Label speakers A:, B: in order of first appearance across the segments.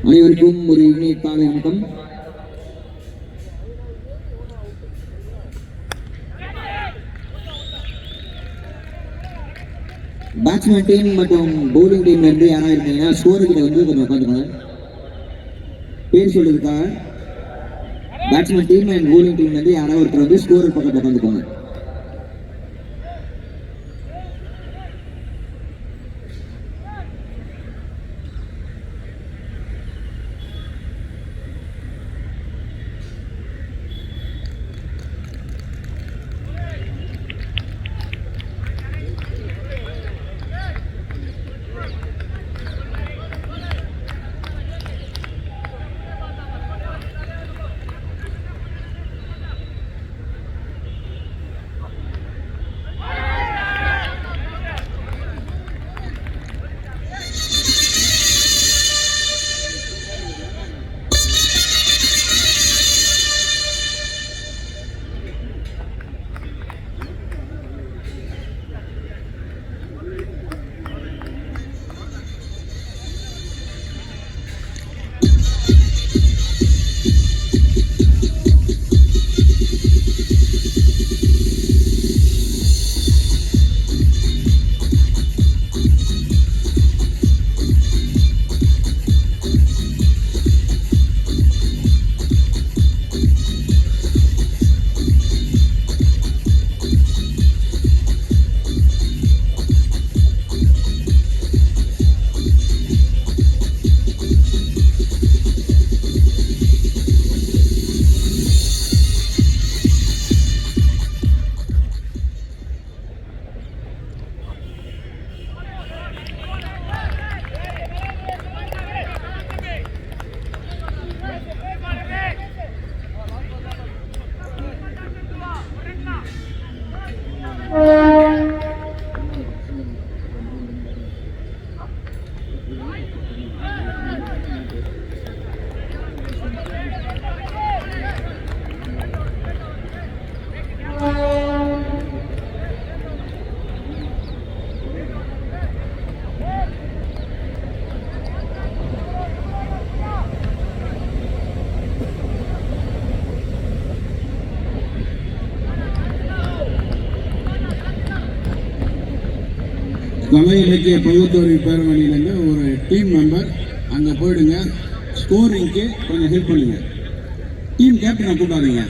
A: அனைவருக்கும் ஒரு இனிய காலை வணக்கம். பேட்ஸ்மேன் டீம் மற்றும் பவுலிங் டீம்ல இருந்து யாராவது இருந்தீங்கன்னா ஸ்கோருக்கு வந்து கொஞ்சம் உட்காந்துக்கோங்க. பேர் சொல்றதுக்காக பேட்ஸ்மேன் டீம் அண்ட் பவுலிங் டீம்ல இருந்து யாராவது ஒருத்தர் வந்து ஸ்கோர் பக்கத்தில் உட்காந்துக்கோங்க.
B: கலை இலக்கிய பகுத்தறிவு பேரவழியிலேருந்து ஒரு டீம் மெம்பர் அங்கே போயிடுங்க. ஸ்கோரிங்க்கு கொஞ்சம் ஹெல்ப் பண்ணுங்க. டீம் கேப்டனை கூப்பிடாதீங்க.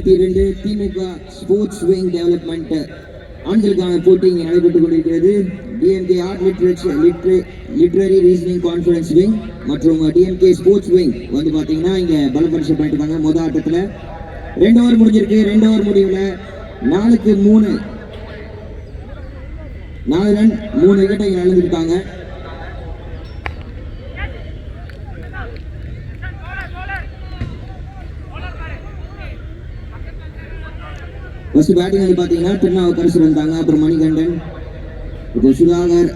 A: 22 திமுக ஸ்போர்ட்ஸ் விங் டெவலப்மெண்ட் ஆண்களுக்கான போட்டி இங்கே நடைபெற்றுக் கொண்டிருக்கிறது. DMK art literary reasoning conference wing மற்றும் டிஎம்கே ஸ்போர்ட்ஸ் விங் வந்து பார்த்தீங்கன்னா இங்கே பலப்பரிசு பண்ணிட்டுருக்காங்க. முதல் ஆட்டத்தில் 2 ஓவர் முடிஞ்சிருக்கு. 2 ஓவர் முடிவில் 4க்கு 3 4 ரன் 3 விக்கெட்டை இங்கே இழந்திருக்காங்க. ஃபர்ஸ்ட் பேட்டிங் வந்து பார்த்தீங்கன்னா திருநாவுக்கரசு வந்தாங்க, அப்புறம் மணிகண்டன், இப்போ சுதாகர்,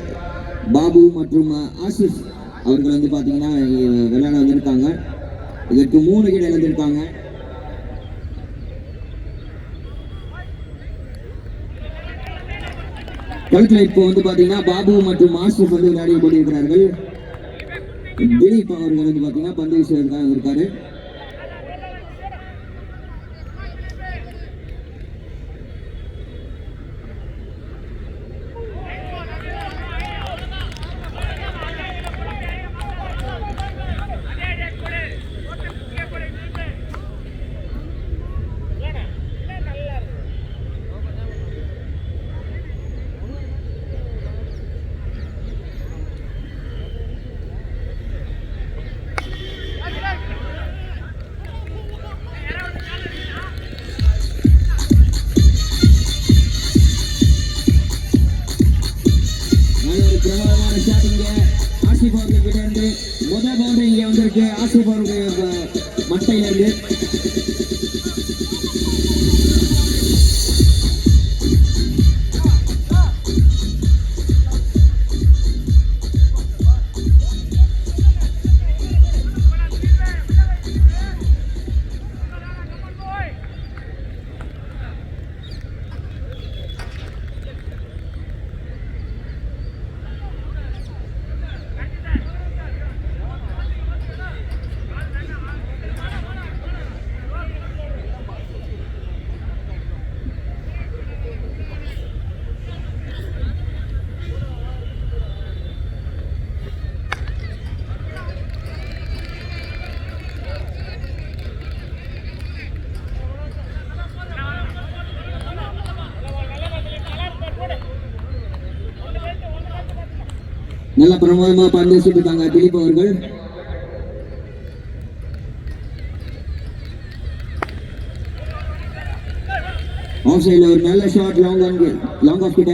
A: பாபு மற்றும் ஆசிஃப் அவர்கள் வந்து பார்த்தீங்கன்னா விளையாட வந்திருக்காங்க. இதற்கு 3 விக்கெட் இழந்திருக்காங்க. களத்தில் இப்போ வந்து பார்த்தீங்கன்னா பாபு மற்றும் ஆசிஃப் வந்து விளையாடி கொண்டிருக்கிறார்கள். திலீப் அவர்கள் வந்து பார்த்தீங்கன்னா பந்து வீசுவதற்காக இருக்காரு. ஆசிஃப் அவர்கள் கிட்ட இருந்து முதல் பவுண்டரி இங்கே வந்திருக்கு. ஆசிஃப் அவருடைய மட்டையில இருந்து நல்ல பிரமாதமாக பந்து வீசிட்டு திலீப் அவர்கள். ஆஃப் சைடில் ஒரு நல்ல ஷாட், லாங் ஆஃப் கிட்ட.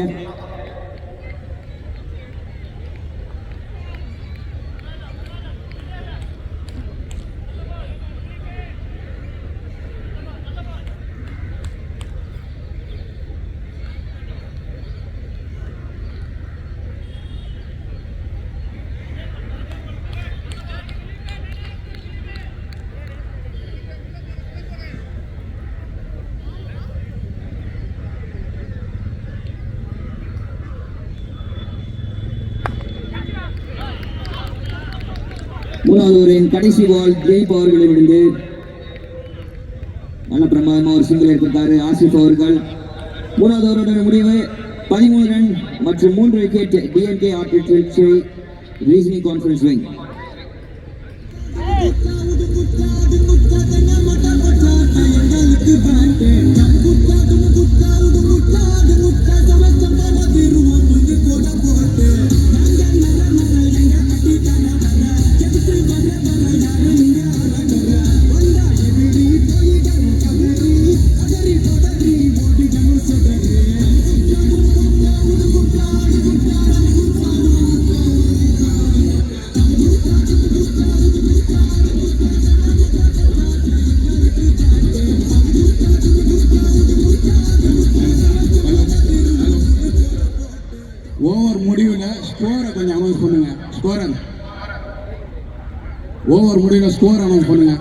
A: மூணாவது ஓவரின் கடைசி பால் திலீப் அவர்களிடமிருந்து நல்ல பிரமாதமாக ஒரு சிங்கிள் எடுத்திருக்காரு ஆசிஃப் அவர்கள். மூணாவது ஓவரோட முடிவு 13 ரன் மற்றும் 3 wicket. DMK art reasoning conference wing.
B: Over முடிவில் ஸ்கோரை கொஞ்சம் அனௌன்ஸ் பண்ணுங்க. ஓவர் முடிவில் ஸ்கோர் அனௌன்ஸ் பண்ணுங்க.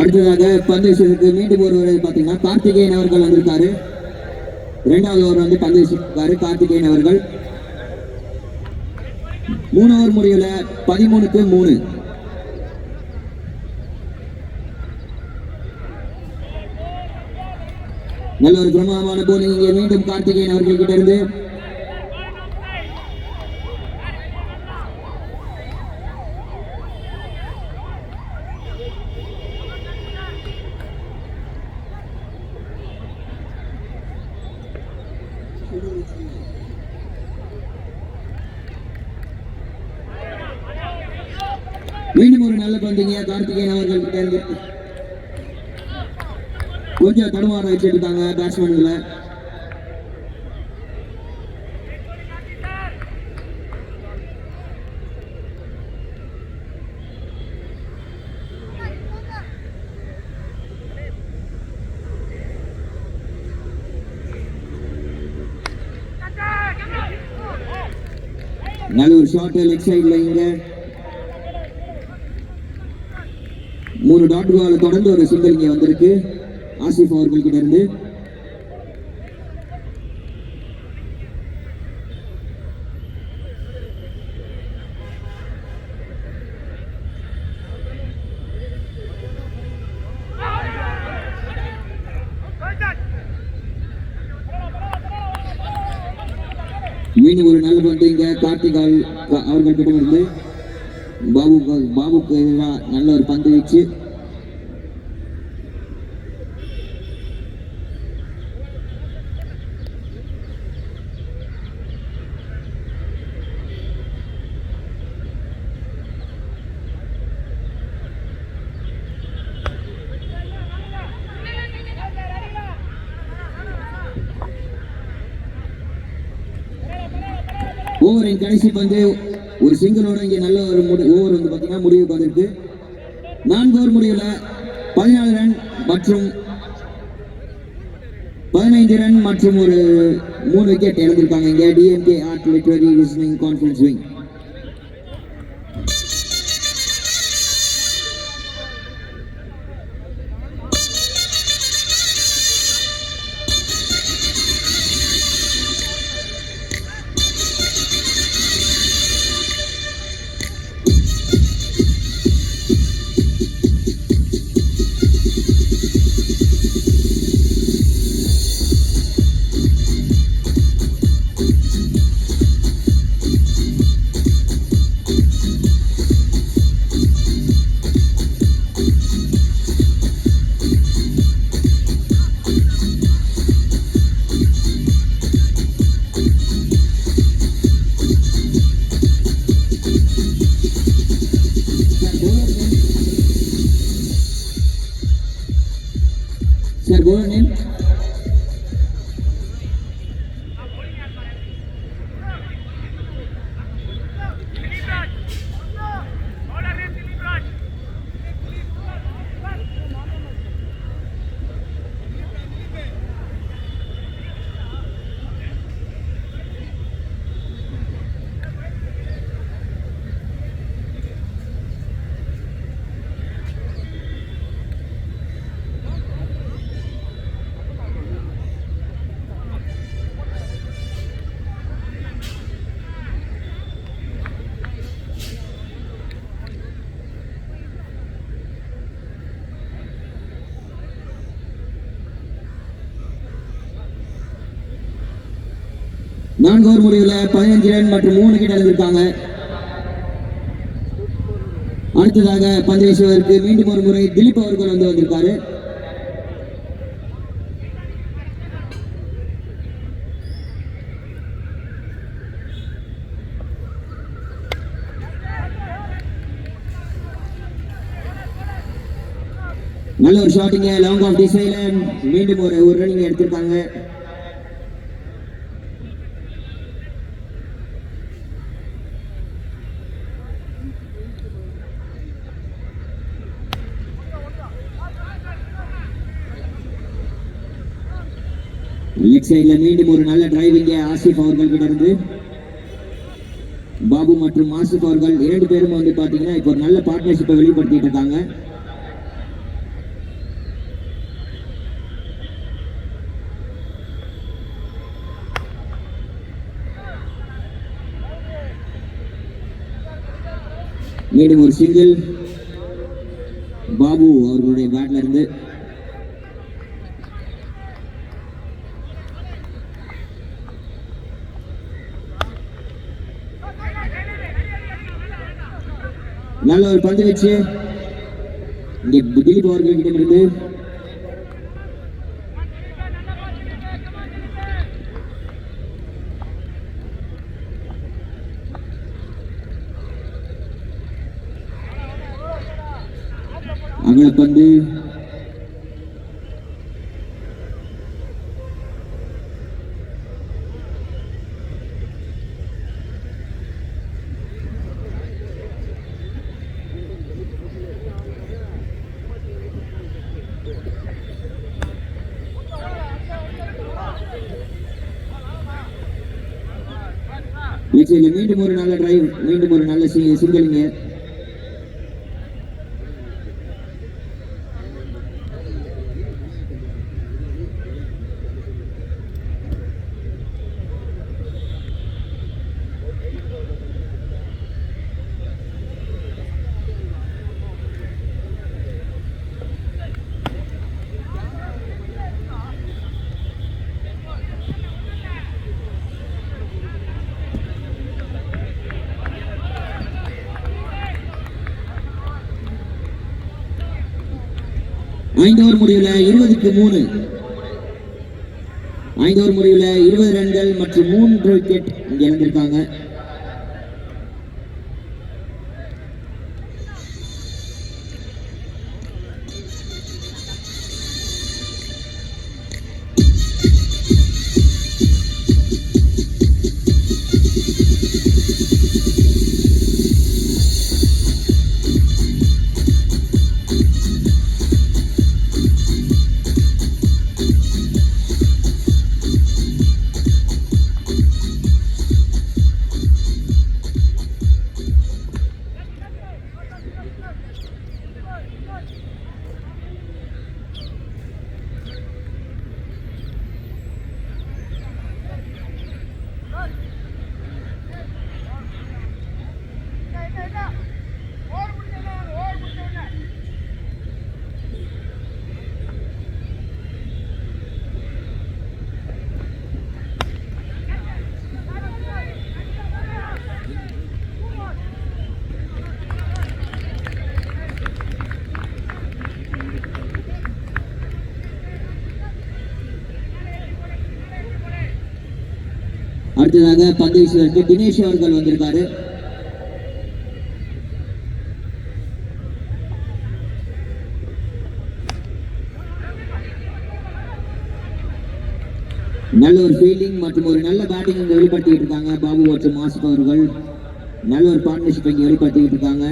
A: அடுத்ததாக பந்து வீசுவதற்கு மீண்டும் ஒருவரை பார்த்தீங்கன்னா கார்த்திகேயன் அவர்கள் வந்திருக்காரு. 2வது ஓவர் வந்து பந்து வீசிருக்காரு கார்த்திகேயன் அவர்கள். 3 ஓவர் முடிவில் 13க்கு 3. நல்ல ஒரு பிரமாதமான போலிங் இங்கே மீண்டும் கார்த்திகேயன் அவர்கள் கிட்ட இருந்து. மீண்டும் ஒரு நல்ல பந்துங்க கார்த்திகேயன் அவர்கள் கிட்ட இருந்து. கொஞ்சம் தடுமாற வச்சிருக்காங்க பேட்ஸ்மேன்களை. நல்ல ஒரு ஷாட் லெக் சைட்ல இங்க 3 டாட் பால் தொடர்ந்து ஒரு சிங்கிள் இங்க வந்திருக்கு ஆசிஃப் அவர்கள் கிட்ட இருந்து. மீண்டும் ஒரு நல்ல பந்து இங்க கார்த்திகால் அவர்கள் கிட்ட இருந்து. பாபுக்கு நல்ல ஒரு பந்து வீச்சு. ஓவரின் கடைசி பந்து ஒரு சிங்கிளோட இங்கே நல்ல ஒரு ஓவர் வந்து பார்த்தீங்கன்னா முடிவுக்கு வந்திருக்கு. 4 ஓவர் முடிவுல 14 ரன் மற்றும் 15 ரன் மற்றும் ஒரு 3 விக்கெட் இழந்திருக்காங்க இங்கே DMK art literary listening conference wing. Sir, go ahead. நான்கு ஓவர் முடிவுல 15 ரன் மற்றும் 3 விக்கெட் இழந்திருக்காங்க. அடுத்ததாக பந்து வீசுவதற்கு மீண்டும் ஒரு முறை திலீப் அவர்கள் வந்திருக்காரு. நல்ல ஒரு ஷாட்டிங்க லாங் ஆஃப் டிசைல மீண்டும் ஒரு ரன்னிங் எடுத்திருக்காங்க. லெக் சைட்ல மீண்டும் ஒரு நல்ல டிரைவிங்க ஆசிஃப் அவர்கள் கிட்ட இருந்து. பாபு மற்றும் ஆசிஃப் அவர்கள் 2 பேரும் வந்து பாத்தீங்கன்னா இப்போ ஒரு நல்ல பார்ட்னர்ஷிப்பை வெளிப்படுத்திட்டு இருக்காங்க. மீண்டும் ஒரு சிங்கிள் பாபு அவர்களுடைய பேட்ல இருந்து. நல்ல ஒரு பந்து வச்சு இங்கே திலீப் அவர்களிடமிருந்து அகலப்பந்து மீண்டும் ஒரு நல்ல டிரைவ், மீண்டும் ஒரு நல்ல சிங்கலிங்க. ஐந்து ஓவர் முடிவில் 20-3, 5 ஓவர் முடிவில் 20 ரன்கள் மற்றும் 3 விக்கெட் இழந்திருக்காங்க. அடுத்ததாக பந்து வீசுவதற்கு தினேஷ் அவர்கள் வந்திருக்காரு. நல்ல ஒரு ஃபீல்டிங் மற்றும் ஒரு நல்ல பேட்டிங் இங்க வெளிப்படுத்திட்டு இருக்காங்க. பாபு மற்றும் மாசிப் அவர்கள் நல்ல ஒரு பார்ட்னர்ஷிப் இங்க வெளிப்படுத்திட்டு இருக்காங்க.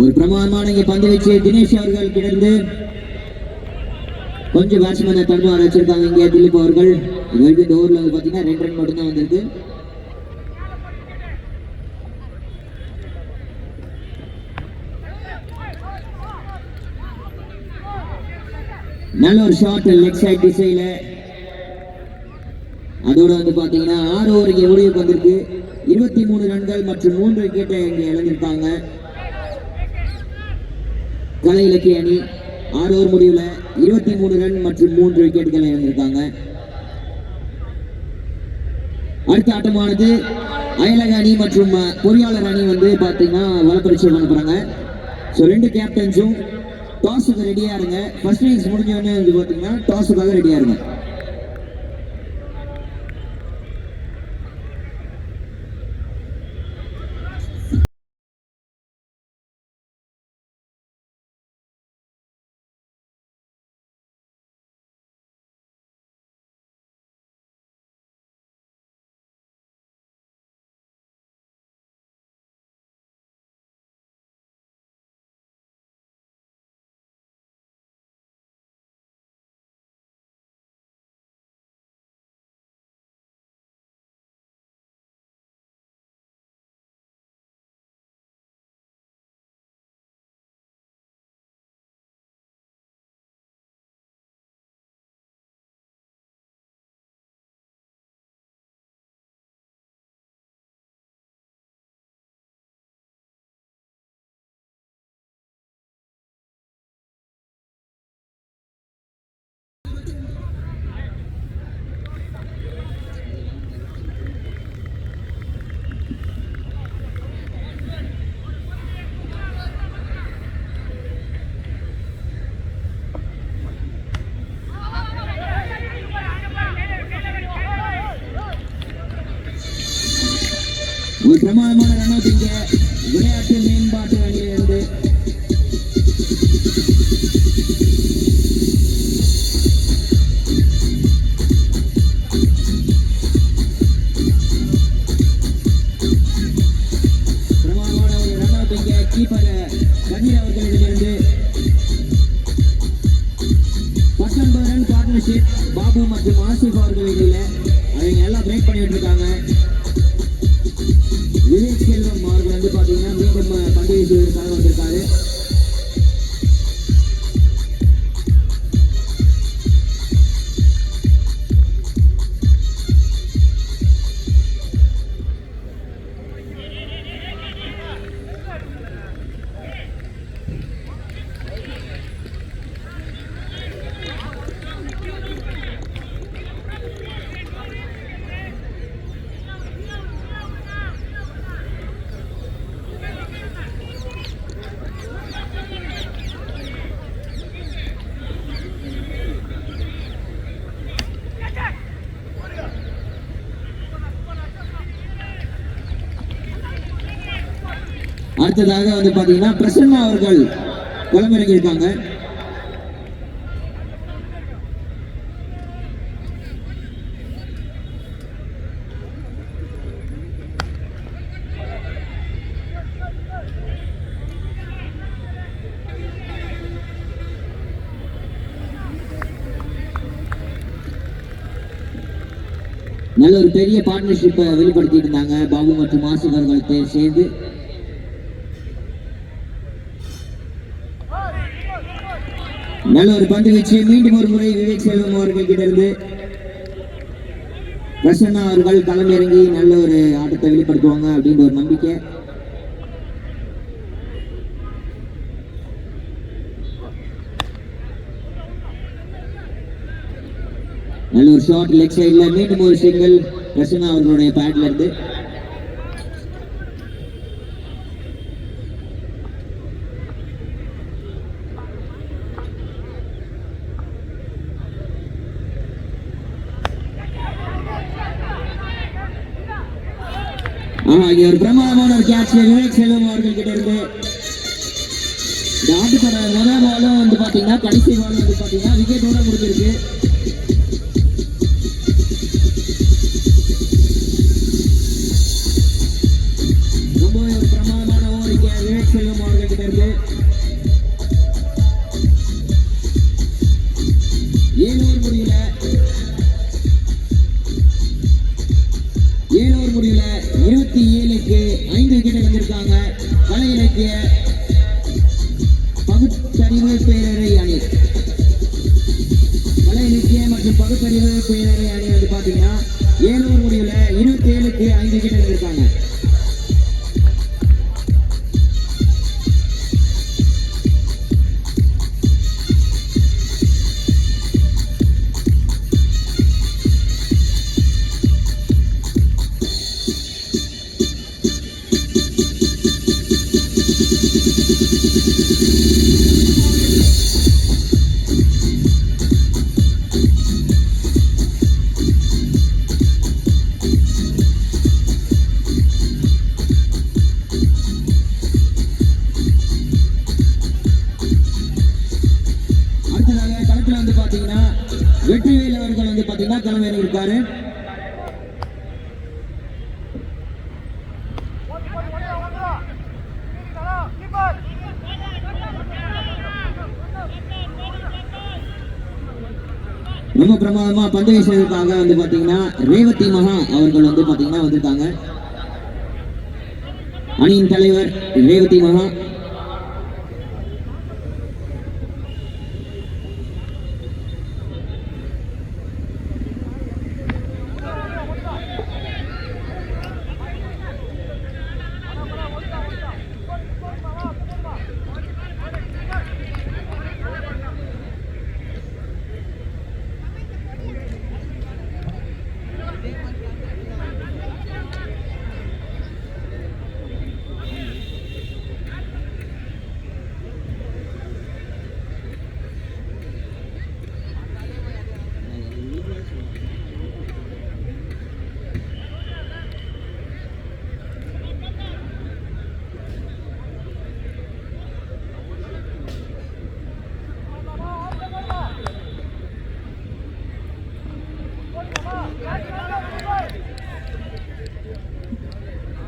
A: ஒரு பிரமாதமான இங்க பந்து வச்சு தினேஷ் அவர்கள் கிடந்து கொஞ்சம் பேட்ஸ்மேனை தடுமாற வச்சிருக்காங்க. இங்கே திலீப் அவர்கள் இது வரைக்கும் இந்த ஓவரில் வந்து பார்த்தீங்கன்னா 2 ரன் மட்டும்தான் வந்திருக்கு. நல்ல ஒரு ஷாட் லெக் சைட் திசையில. அதோட வந்து பார்த்தீங்கன்னா 6 ஓவர் இங்கே முடிவுக்கு வந்திருக்கு. 23 ரன்கள் மற்றும் 3 விக்கெட்டை இங்கே இழந்திருக்காங்க கலை இலக்கிய அணி. 6 ஓவர் முடிவில் 23 ரன் மற்றும் 3 விக்கெட்டுகளை இழந்திருக்காங்க. அடுத்த ஆட்டமானது அயலக அணி மற்றும் பொறியாளர் அணி வந்து பார்த்தீங்கன்னா வலப்பரிச்சை பண்ண போறாங்க. ஸோ 2 கேப்டன்ஸும் டாஸுக்கு ரெடியா இருங்க. ஃபர்ஸ்ட் இன்னிங்ஸ் முடிஞ்சோடனே வந்து பார்த்தீங்கன்னா டாஸுக்காக ரெடியா இருங்க. ஒரு பிரமாதமான ரன் அவுட் இங்க விளையாட்டு மேம்பாட்டு அணியிலிருந்து. பிரமாதமான ஒரு ரன் அவுட் இங்க கீப்பர் கதிர் அவர்களிடமிருந்து. 19 ரன் பார்ட்னர்ஷிப் பாபு மற்றும் ஆசிப் அவர்கள் இடையில அவங்க எல்லாம் பிரேக் பண்ணிட்டு இருக்காங்க. விவேக் செல்வம் அவர்கள் வந்து பாத்தீங்கன்னா மீண்டும் பந்து வீசுவதற்காக வந்திருக்காரு. அடுத்ததாக வந்து பாத்தீங்கன்னா பிரசன்னா அவர்கள் களமிறங்கி இருக்காங்க. நல்ல ஒரு பெரிய பார்ட்னர்ஷிப்பை வெளிப்படுத்திட்டு இருந்தாங்க பாபு மற்றும் ஆசிப் அவர்கள் சேர்ந்து. நல்ல ஒரு பந்து வீச்சு மீண்டும் ஒரு முறை விவேக் செல்வம் அவர்கள் கிட்ட இருந்து பிரசன்னா அவர்கள் களம் இறங்கி நல்ல ஒரு ஆட்டத்தை வெளிப்படுத்துவாங்க அப்படின்ற ஒரு நம்பிக்கை. நல்ல ஒரு ஷாட் லெக் சைட்ல மீண்டும் ஒரு சிங்கிள் பிரசன்னா அவர்களுடைய பேட்ல இருந்து. ஒரு பிரமாதமான ஒரு கேட்ச் விவேக் செல்வம் அவர்கள் கிட்ட இருந்து. இந்த ஆட்டத்தோட முதல் பாலும் வந்து பாத்தீங்கன்னா கடைசி பாலும் வந்து பாத்தீங்கன்னா விக்கெட்டோட முடிஞ்சிருக்கு. ரொம்பவே ஒரு பிரமாதமான ஓவர் இங்க விவேக் செல்வம் அவர்கள் கிட்ட இருந்து. 7 ஓவர் முடியல 27க்கு 5 விக்கெட் எடுத்திருக்காங்க கலை இலக்கிய பகுத்தறிவு பேரவை அணி. கலை இலக்கிய மற்றும் பகுத்தறிவு பேரவை அணி வந்து பாத்தீங்கன்னா 7 ஓவர் முடிவுல 27க்கு 5 விக்கெட் எடுத்திருக்காங்க. வெற்றிவேல் அவர்கள் வந்து பாத்தீங்கன்னா களமிறங்கி இருக்காரு. ரொம்ப பிரமாதமா பந்து வீசுவதற்காக வந்து பாத்தீங்கன்னா ரேவதி மகா அவர்கள் வந்து பாத்தீங்கன்னா வந்திருக்காங்க. அணியின் தலைவர் ரேவதி மகா.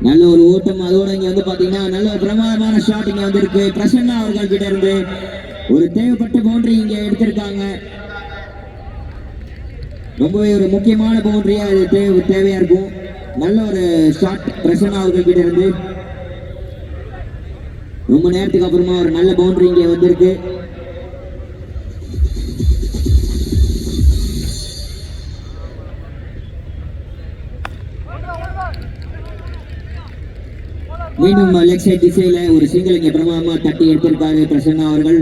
A: நல்ல ஒரு ஓட்டம். அதோட இங்க வந்து பாத்தீங்கன்னா நல்ல ஒரு பிரமாதமான ஷாட் இங்க வந்திருக்கு. பிரசன்னா அவர்கள் கிட்ட இருந்து ஒரு தேவைப்பட்ட பவுண்டரி இங்க எடுத்திருக்காங்க. ரொம்பவே ஒரு முக்கியமான பவுண்டரியா இது தேவையா இருக்கும். நல்ல ஒரு ஷாட் பிரசன்னா அவர்கள் கிட்ட இருந்து. ரொம்ப நேரத்துக்கு அப்புறமா ஒரு நல்ல பவுண்டரி இங்க வந்திருக்கு. மீண்டும் லெக் சைட் திசையில ஒரு சிங்கிள் இங்க பிரமாதமா தட்டி எடுத்திருக்காரு பிரசன்னா அவர்கள்.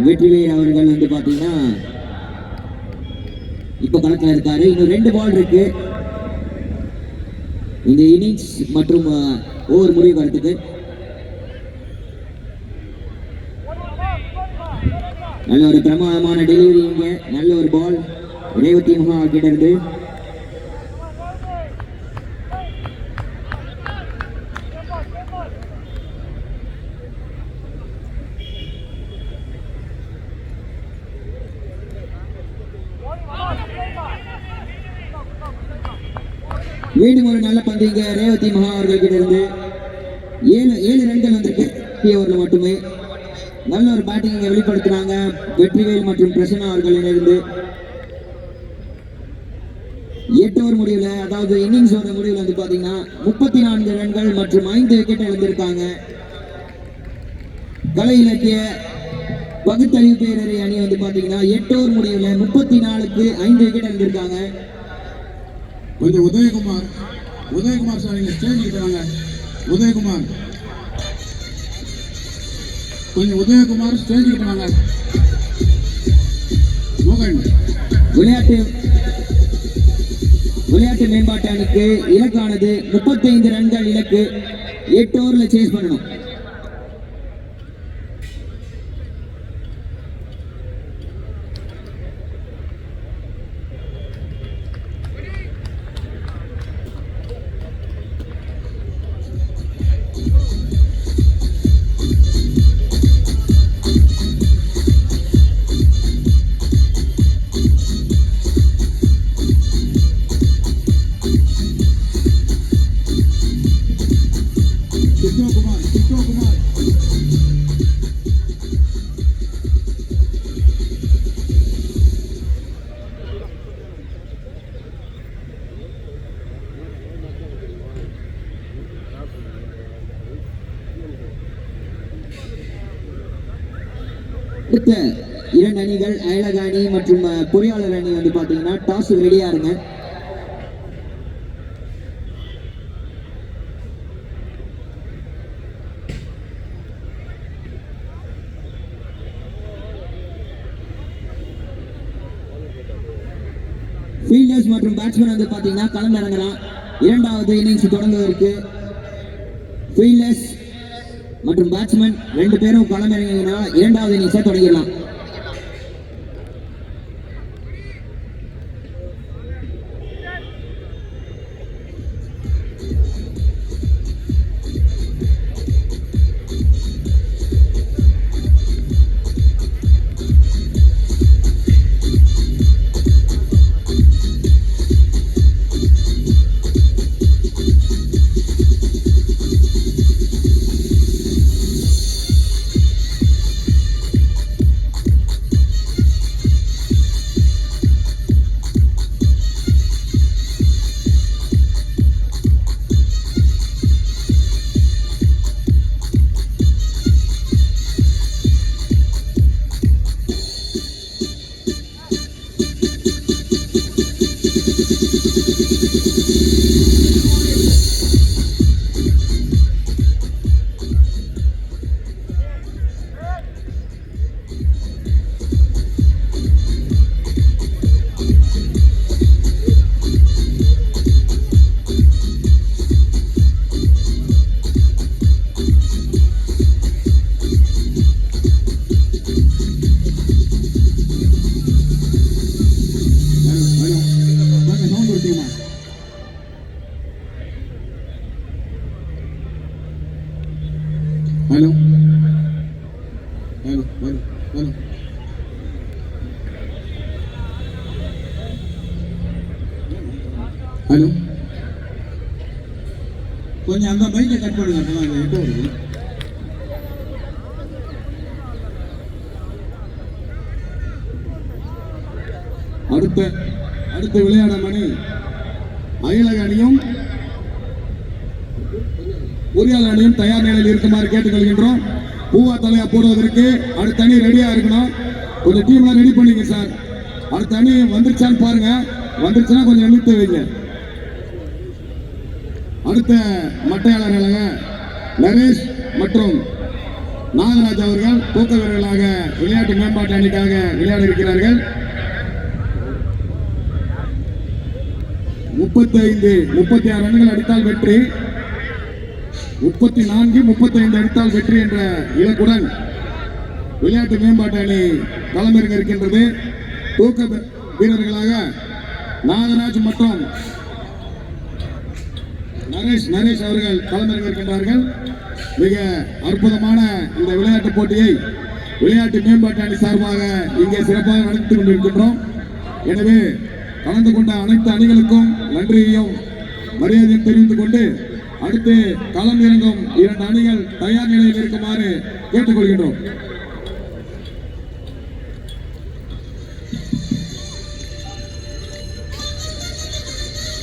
A: வெற்றிவேல் அவர்கள் வந்து பாத்தீங்கன்னா இப்ப களத்துல இருக்காரு. இன்னும் 2 பால் இருக்கு இந்த இன்னிங்ஸ் மற்றும் ஓவர் முடிவு வரத்துக்கு. நல்ல ஒரு பிரமாதமான டெலிவரி இங்க. நல்ல ஒரு பால் ரேவதி மகா கிட்ட இருந்து. மீண்டும் ஒரு நல்ல பந்து இங்க ரேவதி மகா அவர்கள் கிட்ட இருந்து. 7 ரன்கள் வந்திருக்கு ஓவர்ல மட்டுமே. நல்ல ஒரு பேட்டிங் இங்க வெளிப்படுத்தினாங்க வெற்றிவேல் மற்றும் பிரசன்னா அவர்கள் இருந்து. 8 ஓவர் முடிவுல, அதாவது இன்னிங்ஸோட முடிவுல வந்து பாத்தீங்கன்னா 34 ரன்கள் மற்றும் 5 விக்கெட் இழந்திருக்காங்க. கலை இலக்கிய பகுத்தறிவு பேரவை அணி வந்து பாத்தீங்கன்னா 8 ஓவர் முடிவுல 34க்கு 5 விக்கெட் இழந்திருக்காங்க.
B: கொஞ்சம் உதயகுமார் சார் இங்க ஸ்டேஜுக்கு வாங்க. உதயகுமார் ஸ்டேஜுக்கு வாங்க. மோகன்
A: விளையாட்டு மேம்பாட்டு அணிக்கு இலக்கானது 35 ரன்கள் இலக்கு. 8 ஓவர்ல சேஸ் பண்ணணும். அடுத்த 2 அணிகள் அயலக அணி மற்றும் பொறியாளர் அணி வந்து பாத்தீங்கன்னா டாஸ் ரெடியா இருங்க. ஃபீல்டர்ஸ் மற்றும் பேட்ஸ்மேன் வந்து பாத்தீங்கன்னா களம் இறங்கலாம். 2வது இன்னிங்ஸ் தொடங்குவதற்கு ஃபீல்டர்ஸ் மற்றும் பேட்ஸ்மேன் 2 பேரும் களம் இறங்கினா 2வது இன்னிங்ஸை தொடங்கிடலாம்.
B: हेलो हेलो கொஞ்சம் அந்த பைக்கை கட் பண்ணுங்க, அப்பதான் இது எக்கோ வருது. அடுத்த விளையாட மணி அயலக அணியும் பொறியாளர் அணியும் தயார் நிலையில் இருக்குமாறு கேட்டுக்கொள்கின்றோம். பூவா தலையா போடுவதற்கு அடுத்த அணி ரெடியா இருக்கணும். கொஞ்சம் டீம்லாம் ரெடி பண்ணிங்க சார். அடுத்த அணி வந்துருச்சான்னு பாருங்க, வந்துருச்சுன்னா கொஞ்சம் நிறுத்த வைங்க. அடுத்த மட்டையாளர்களாக நரேஷ் மற்றும் நாகராஜ் அவர்கள் தூக்க வீரர்களாக விளையாட்டு மேம்பாட்டு அணிக்காக விளையாட இருக்கிறார்கள். 36 ரன்கள் அடித்தால் வெற்றி, 34, 35 அடித்தால் வெற்றி என்ற இலக்குடன் விளையாட்டு மேம்பாட்டு அணி களமிறங்க இருக்கின்றது. தூக்க வீரர்களாக நாகராஜ் மற்றும் நரேஷ் அவர்கள் களமிறங்க இருக்கின்றார்கள். மிக அற்புதமான இந்த விளையாட்டு போட்டியை விளையாட்டு மேம்பாட்டு அணி சார்பாக இங்கே சிறப்பாக நடத்தி கொண்டிருக்கின்றோம். எனவே கலந்து கொண்ட அனைத்து அணிகளுக்கும் நன்றியையும் மரியாதையும் தெரிவித்துக் கொண்டு அடுத்து களம் இறங்கும் 2 அணிகள் தயார் நிலையில் இருக்குமாறு கேட்டுக்கொள்கின்றோம்.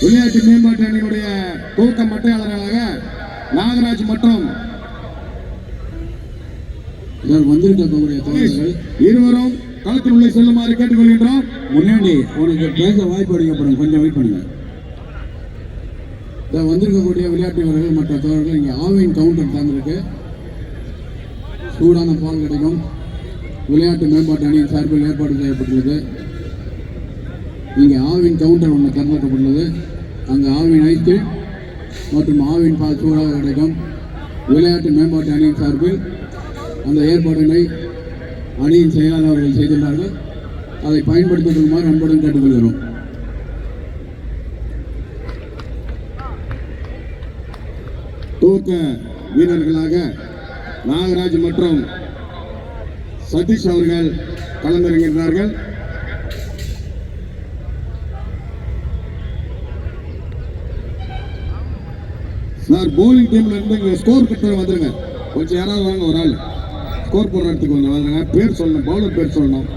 B: விளையாட்டு மேம்பாட்டு அணியினுடைய துவக்க மட்டையாளர்களாக நாகராஜ் மற்றும் வந்திருக்கக்கூடிய தோழர்கள் இருவரும் களத்தில் உள்ளே செல்லுமாறு கேட்டுக்கொள்கின்றோம். முன்னாடி உனக்கு பேச வாய்ப்பு அளிக்கப்படும், கொஞ்சம் வெயிட் பண்ணுங்க. வந்திருக்கக்கூடிய விளையாட்டு வீரர்கள் மற்ற தோழர்கள் இங்கே ஆவின் கவுண்டர் தந்திருக்கு. சூடான பால் கிடைக்கும். விளையாட்டு மேம்பாட்டு அணியின் சார்பில் ஏற்பாடு செய்யப்பட்டுள்ளது. இங்கே ஆவின் கவுண்டர் ஒன்று திறந்துக்கப்பட்டுள்ளது. அங்கே ஆவின் ஐஸ்கிரீம் மற்றும் ஆவின் பால் சூடாக கிடைக்கும். விளையாட்டு மேம்பாட்டு அணியின் சார்பில் அந்த ஏற்பாடுகளை அணியின் செயலாளர்கள் செய்துள்ளார்கள். அதை பயன்படுத்திக் கொள்ளுமாறு அன்புடன் கேட்டுக்கொள்கிறோம். துவக்க வீரர்களாக நாகராஜ் மற்றும் சதீஷ் அவர்கள் களமிறங்குகிறார்கள். சார் போலிங் டீம்ல இருந்து இங்க ஸ்கோர் கட்ட வந்துருங்க. கொஞ்சம் யாராவது வாங்க, ஒரு ஆள் ஸ்கோர் போடுற இடத்துக்கு கொஞ்சம் வந்துருங்க. பேர் சொல்லணும், பவுலர் பேர் சொல்லணும்.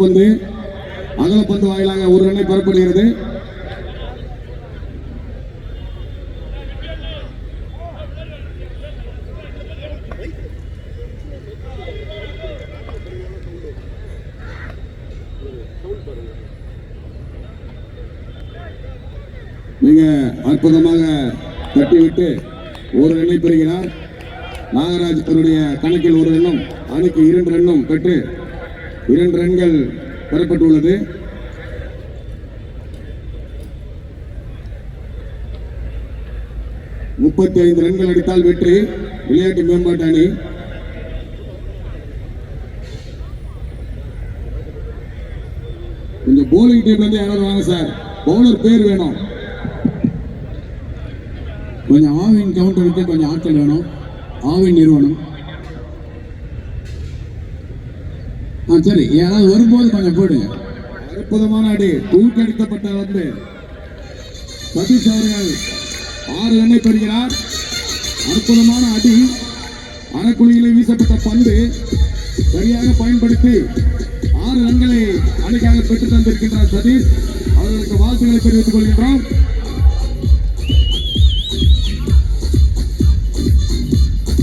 B: வந்து அகலப்பந்து வாயிலாக ஒரு ரன்னை பெறப்படுகிறது. மிக அற்புதமாக தட்டிவிட்டு ஒரு ரன்னை பெறுகிறார். நாகராஜ் தன்னுடைய கணக்கில் ஒரு ரன்னும் அணிக்கு 2 ரன்னும் பெற்று 2 ரன்கள் பெறப்பட்டுள்ளது. முப்பத்தி 35 ரன்கள் அடித்தால் வெற்றி விளையாட்டு மேம்பாட்டு அணி. கொஞ்சம் போலிங் டீம்ல இருந்து யாராவது வாங்க சார், பவுலர் பேர் வேணும். கொஞ்சம் ஆவின் கவுண்டருக்கு கொஞ்சம் ஆட்கள் வேணும். ஆவின் நிறுவனம். சரி, யாராவது வரும்போது கொஞ்சம் போடுங்க.
C: அற்புதமான அடி தூக்கடிக்கப்பட்ட வந்து சதீஷ் அவர்கள் 6 ரன்னை பெறுகிறார். அற்புதமான அடி. அரைக்குழியிலே வீசப்பட்ட பந்து சரியாக பயன்படுத்தி 6 ரன்களை அணிக்காக பெற்று தந்திருக்கின்றார் சதீஷ். அவர்களுக்கு வாழ்த்துக்களை தெரிவித்துக் கொள்கின்றோம்.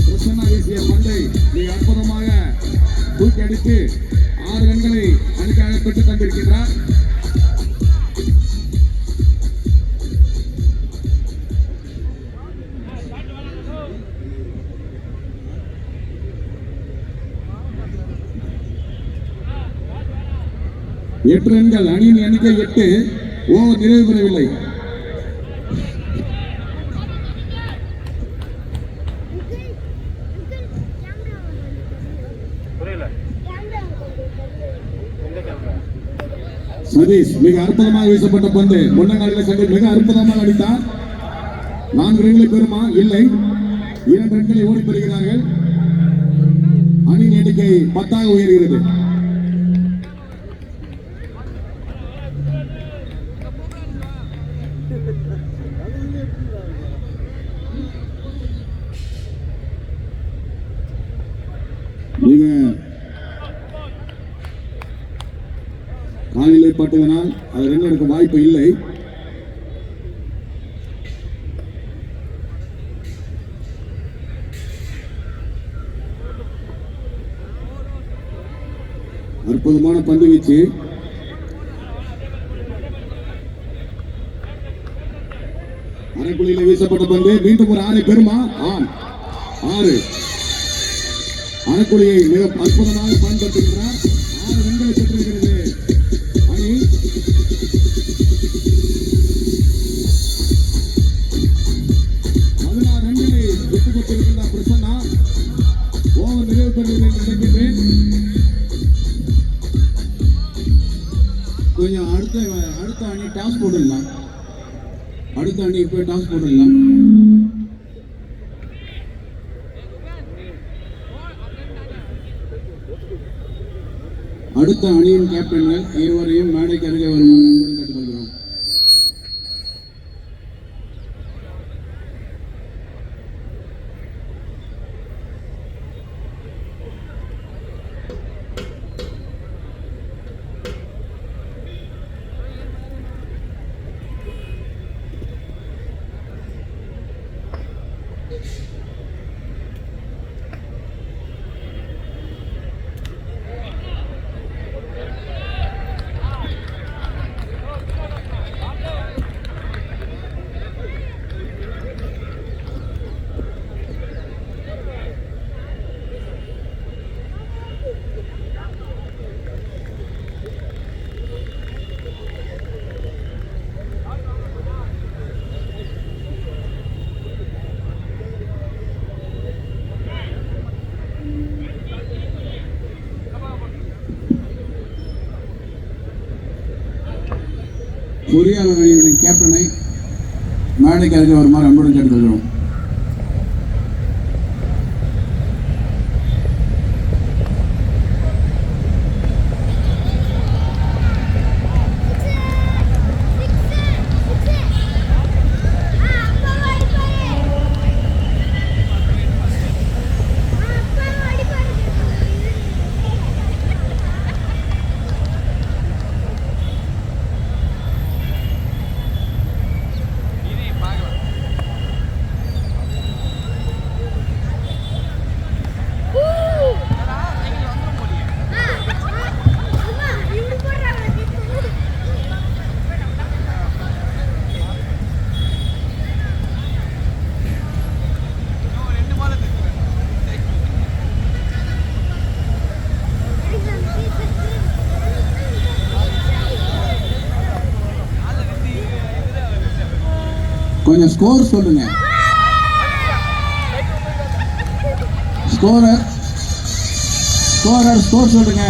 C: பிரசன்னா வீசிய பந்தை மிக அற்புதமாக தூக்கி அடித்து 6 ரன்களை அணிக்காக பெற்று தந்திருக்கின்றார். எட்டு ரன்கள். அணியின் எண்ணிக்கை 8. ஓவர் நிறைவு பெறவில்லை. சதீஷ் மிக அற்புதமாக வீசப்பட்ட பந்து முன்னங்காலில் சென்று மிக அற்புதமாக அடித்தார். 4 ரன்களை பெறுமா? இல்லை. 2 ரன்களை ஓடி பெறுகிறார்கள். அணியின் எண்ணிக்கை 10 உயர்கிறது. மிக காலிலே பட்டதனால் அது ரன் எடுக்க வாய்ப்பு இல்லை. அற்புதமான பந்து வீச்சு. அரைக்குழியில வீசப்பட்ட பந்து மீண்டும் ஒரு 6 பெறுமா? ஆம், 6. அரைக்குழியை மிக அற்புதமாக பயன்படுத்துகிறார். 6 ரன்களை பெற்றிருக்கிறது அணி. ரன்களை விட்டுக் கொடுத்திருக்கின்றார் பிரசன்னா. ஓவர் நிறைவு பெறுவதை நினைக்கின்றேன்.
B: கொஞ்சம் அடுத்த அணி டாஸ் போட்டுடலாம். அடுத்த அணி இப்போ டாஸ் போட்டுடலாம். அடுத்த அணியின் கேப்டன்கள் இருவரையும் மேடைக்கு அருகே வருமாறு அன்புடன் கேட்டுக்கொள்கிறோம். பொறியாளர் அணியின் கேப்டனை மேடைக்கு அருகே வருமாறு அன்புடன் கேட்டுக்கொள்கிறோம். கொஞ்சம் ஸ்கோர் சொல்லுங்க. ஸ்கோர் சொல்லுங்க.